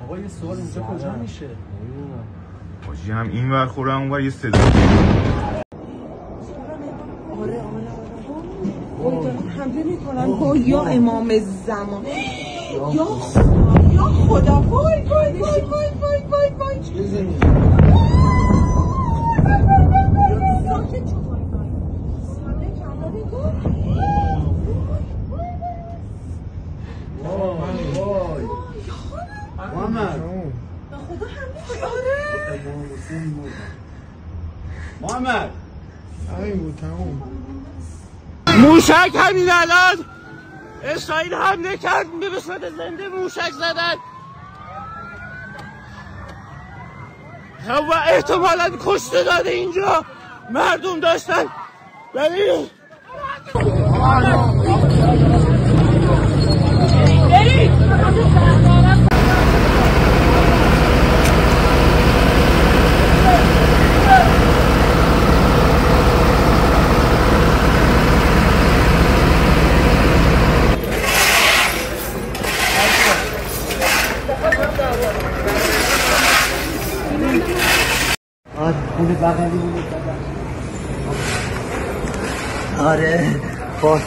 آقا یه سوال اینجا کجا میشه؟ حاجی هم این ور خوره اون ور یه صدا. آره دارن حمله میکنن. یا امام زمان، یا خدا، وای وای وای وای وای وای وای. محمد به خدا حمله. محمد همین بود تموم. موشک همین الان اسرائیل حمله کرد، به صورت زنده موشک زدن و احتمالاً کشته داده اینجا مردم داشتن. ولی خونه بغلی بود. آره باش